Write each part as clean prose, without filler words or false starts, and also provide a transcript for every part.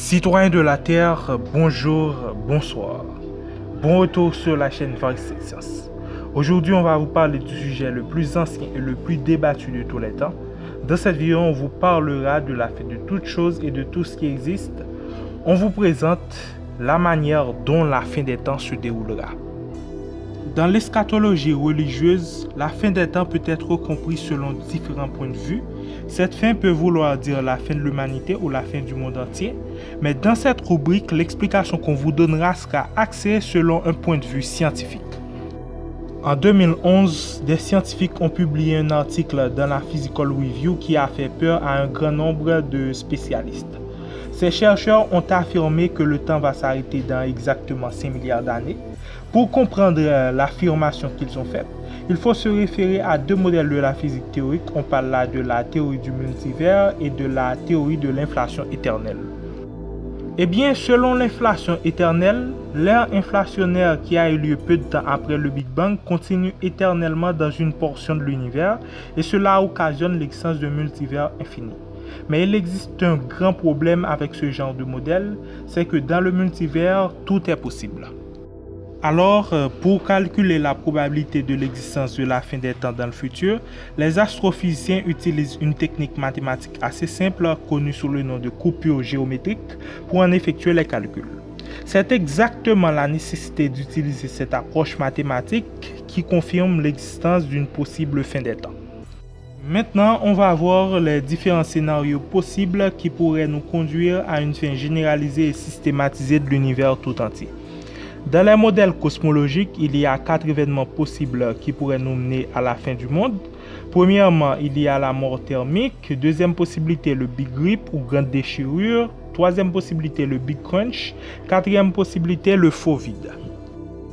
Citoyens de la Terre, bonjour, bonsoir. Bon retour sur la chaîne Science. Aujourd'hui, on va vous parler du sujet le plus ancien et le plus débattu de tous les temps. Dans cette vidéo, on vous parlera de la fin de toutes choses et de tout ce qui existe. On vous présente la manière dont la fin des temps se déroulera. Dans l'eschatologie religieuse, la fin des temps peut être comprise selon différents points de vue. Cette fin peut vouloir dire la fin de l'humanité ou la fin du monde entier, mais dans cette rubrique, l'explication qu'on vous donnera sera axée selon un point de vue scientifique. En 2011, des scientifiques ont publié un article dans la Physical Review qui a fait peur à un grand nombre de spécialistes. Ces chercheurs ont affirmé que le temps va s'arrêter dans exactement 5 milliards d'années. Pour comprendre l'affirmation qu'ils ont faite, il faut se référer à deux modèles de la physique théorique. On parle là de la théorie du multivers et de la théorie de l'inflation éternelle. Eh bien, selon l'inflation éternelle, l'ère inflationnaire qui a eu lieu peu de temps après le Big Bang continue éternellement dans une portion de l'univers et cela occasionne l'existence d'un multivers infini. Mais il existe un grand problème avec ce genre de modèle, c'est que dans le multivers, tout est possible. Alors, pour calculer la probabilité de l'existence de la fin des temps dans le futur, les astrophysiciens utilisent une technique mathématique assez simple connue sous le nom de coupure géométrique pour en effectuer les calculs. C'est exactement la nécessité d'utiliser cette approche mathématique qui confirme l'existence d'une possible fin des temps. Maintenant, on va voir les différents scénarios possibles qui pourraient nous conduire à une fin généralisée et systématisée de l'univers tout entier. Dans les modèles cosmologiques, il y a 4 événements possibles qui pourraient nous mener à la fin du monde. Premièrement, il y a la mort thermique. Deuxième possibilité, le Big Rip ou grande déchirure. Troisième possibilité, le Big Crunch. Quatrième possibilité, le faux vide.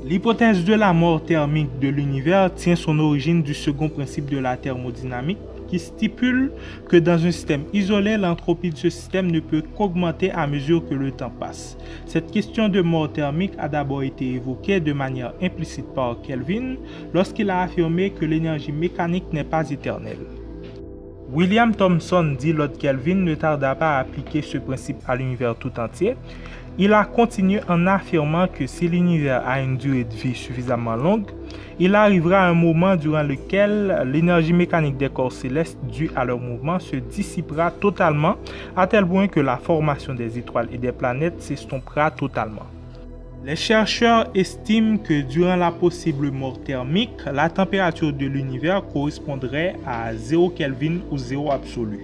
L'hypothèse de la mort thermique de l'univers tient son origine du second principe de la thermodynamique qui stipule que dans un système isolé, l'entropie de ce système ne peut qu'augmenter à mesure que le temps passe. Cette question de mort thermique a d'abord été évoquée de manière implicite par Kelvin lorsqu'il a affirmé que l'énergie mécanique n'est pas éternelle. William Thomson dit Lord Kelvin ne tarda pas à appliquer ce principe à l'univers tout entier. Il a continué en affirmant que si l'univers a une durée de vie suffisamment longue, il arrivera un moment durant lequel l'énergie mécanique des corps célestes due à leur mouvement se dissipera totalement à tel point que la formation des étoiles et des planètes s'estompera totalement. Les chercheurs estiment que durant la possible mort thermique, la température de l'univers correspondrait à 0 Kelvin ou 0 absolu.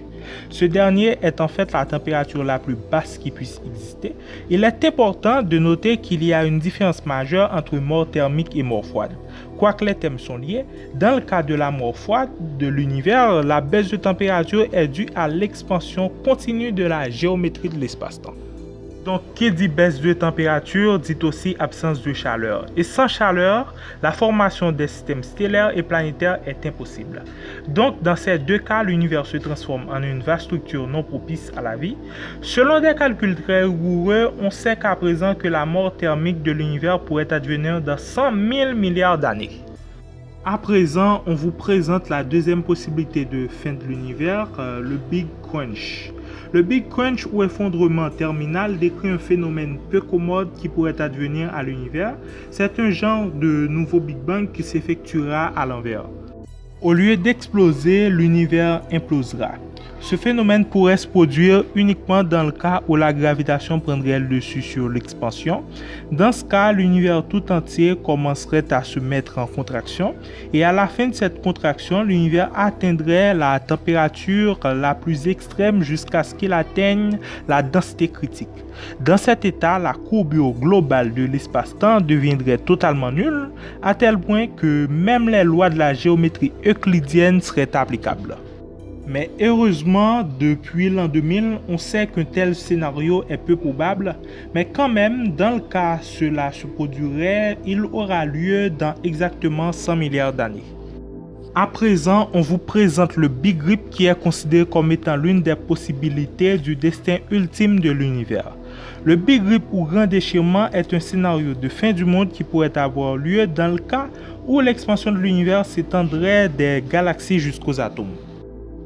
Ce dernier est en fait la température la plus basse qui puisse exister. Il est important de noter qu'il y a une différence majeure entre mort thermique et mort froide. Quoique les thèmes sont liés, dans le cas de la mort froide de l'univers, la baisse de température est due à l'expansion continue de la géométrie de l'espace-temps. Donc, qui dit baisse de température dit aussi absence de chaleur. Et sans chaleur, la formation des systèmes stellaires et planétaires est impossible. Donc, dans ces deux cas, l'univers se transforme en une vaste structure non propice à la vie. Selon des calculs très rigoureux, on sait qu'à présent que la mort thermique de l'univers pourrait advenir dans 100 000 milliards d'années. À présent, on vous présente la deuxième possibilité de fin de l'univers, le Big Crunch. Le Big Crunch ou effondrement terminal décrit un phénomène peu commode qui pourrait advenir à l'univers. C'est un genre de nouveau Big Bang qui s'effectuera à l'envers. Au lieu d'exploser, l'univers implosera. Ce phénomène pourrait se produire uniquement dans le cas où la gravitation prendrait le dessus sur l'expansion. Dans ce cas, l'univers tout entier commencerait à se mettre en contraction et à la fin de cette contraction, l'univers atteindrait la température la plus extrême jusqu'à ce qu'il atteigne la densité critique. Dans cet état, la courbure globale de l'espace-temps deviendrait totalement nulle, à tel point que même les lois de la géométrie euclidienne seraient applicables. Mais heureusement, depuis l'an 2000, on sait qu'un tel scénario est peu probable, mais quand même, dans le cas où cela se produirait, il aura lieu dans exactement 100 milliards d'années. À présent, on vous présente le Big Rip qui est considéré comme étant l'une des possibilités du destin ultime de l'univers. Le Big Rip ou grand déchirement est un scénario de fin du monde qui pourrait avoir lieu dans le cas où l'expansion de l'univers s'étendrait des galaxies jusqu'aux atomes.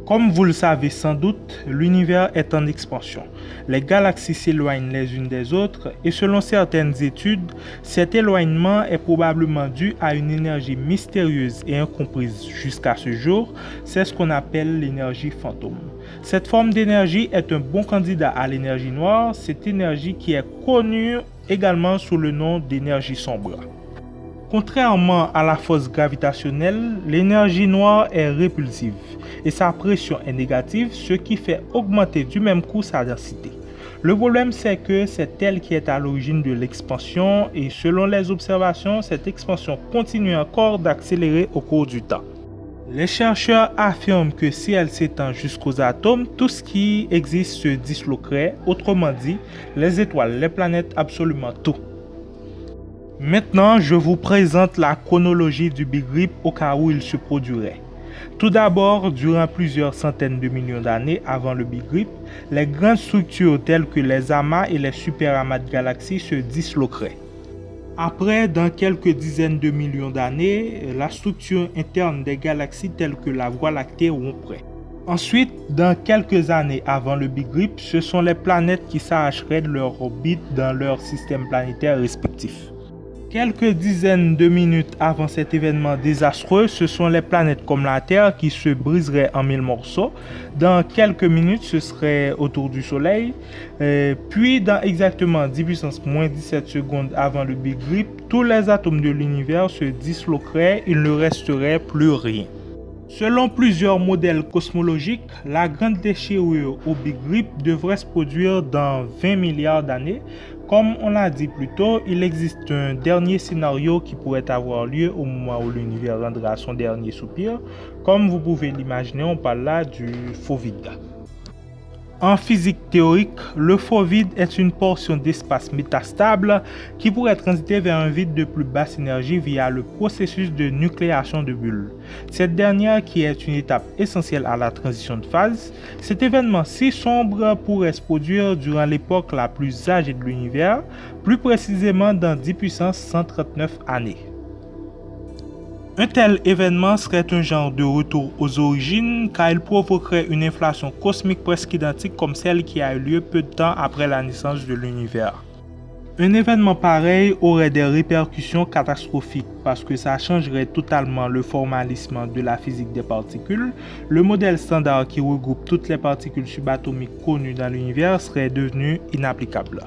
Comme vous le savez sans doute, l'univers est en expansion. Les galaxies s'éloignent les unes des autres et selon certaines études, cet éloignement est probablement dû à une énergie mystérieuse et incomprise jusqu'à ce jour. C'est ce qu'on appelle l'énergie fantôme. Cette forme d'énergie est un bon candidat à l'énergie noire, cette énergie qui est connue également sous le nom d'énergie sombre. Contrairement à la force gravitationnelle, l'énergie noire est répulsive et sa pression est négative, ce qui fait augmenter du même coup sa densité. Le problème, c'est que c'est elle qui est à l'origine de l'expansion et selon les observations, cette expansion continue encore d'accélérer au cours du temps. Les chercheurs affirment que si elle s'étend jusqu'aux atomes, tout ce qui existe se disloquerait, autrement dit, les étoiles, les planètes, absolument tout. Maintenant, je vous présente la chronologie du Big Rip au cas où il se produirait. Tout d'abord, durant plusieurs centaines de millions d'années avant le Big Rip, les grandes structures telles que les amas et les superamas de galaxies se disloqueraient. Après, dans quelques dizaines de millions d'années, la structure interne des galaxies telles que la Voie lactée romprait. Ensuite, dans quelques années avant le Big Rip, ce sont les planètes qui s'arracheraient de leur orbite dans leur système planétaire respectif. Quelques dizaines de minutes avant cet événement désastreux, ce sont les planètes comme la Terre qui se briseraient en 1000 morceaux. Dans quelques minutes, ce serait autour du Soleil. Puis, dans exactement 10 puissance moins 17 secondes avant le Big Rip, tous les atomes de l'univers se disloqueraient, il ne resterait plus rien. Selon plusieurs modèles cosmologiques, la grande déchirure au Big Rip devrait se produire dans 20 milliards d'années. Comme on l'a dit plus tôt, il existe un dernier scénario qui pourrait avoir lieu au moment où l'univers rendra son dernier soupir. Comme vous pouvez l'imaginer, on parle là du faux vide. En physique théorique, le faux vide est une portion d'espace métastable qui pourrait transiter vers un vide de plus basse énergie via le processus de nucléation de bulles. Cette dernière qui est une étape essentielle à la transition de phase, cet événement si sombre pourrait se produire durant l'époque la plus âgée de l'univers, plus précisément dans 10 puissance 139 années. Un tel événement serait un genre de retour aux origines car il provoquerait une inflation cosmique presque identique comme celle qui a eu lieu peu de temps après la naissance de l'univers. Un événement pareil aurait des répercussions catastrophiques parce que ça changerait totalement le formalisme de la physique des particules. Le modèle standard qui regroupe toutes les particules subatomiques connues dans l'univers serait devenu inapplicable.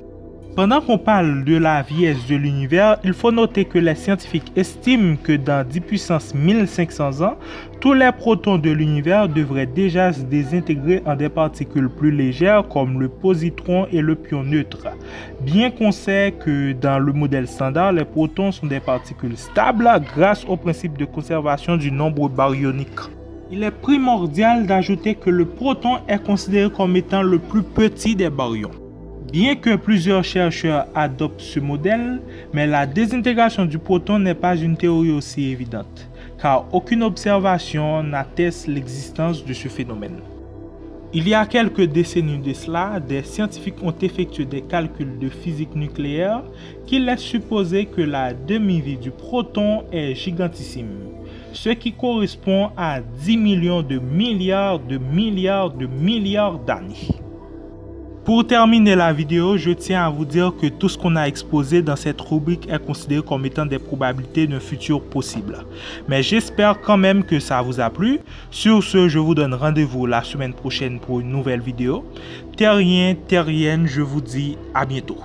Pendant qu'on parle de la vieillesse de l'univers, il faut noter que les scientifiques estiment que dans 10 puissance 1500 ans, tous les protons de l'univers devraient déjà se désintégrer en des particules plus légères comme le positron et le pion neutre. Bien qu'on sait que dans le modèle standard, les protons sont des particules stables grâce au principe de conservation du nombre baryonique. Il est primordial d'ajouter que le proton est considéré comme étant le plus petit des baryons. Bien que plusieurs chercheurs adoptent ce modèle, mais la désintégration du proton n'est pas une théorie aussi évidente, car aucune observation n'atteste l'existence de ce phénomène. Il y a quelques décennies de cela, des scientifiques ont effectué des calculs de physique nucléaire qui laissent supposer que la demi-vie du proton est gigantissime, ce qui correspond à 10 millions de milliards d'années. Pour terminer la vidéo, je tiens à vous dire que tout ce qu'on a exposé dans cette rubrique est considéré comme étant des probabilités d'un futur possible. Mais j'espère quand même que ça vous a plu. Sur ce, je vous donne rendez-vous la semaine prochaine pour une nouvelle vidéo. Terriens, terriennes, je vous dis à bientôt.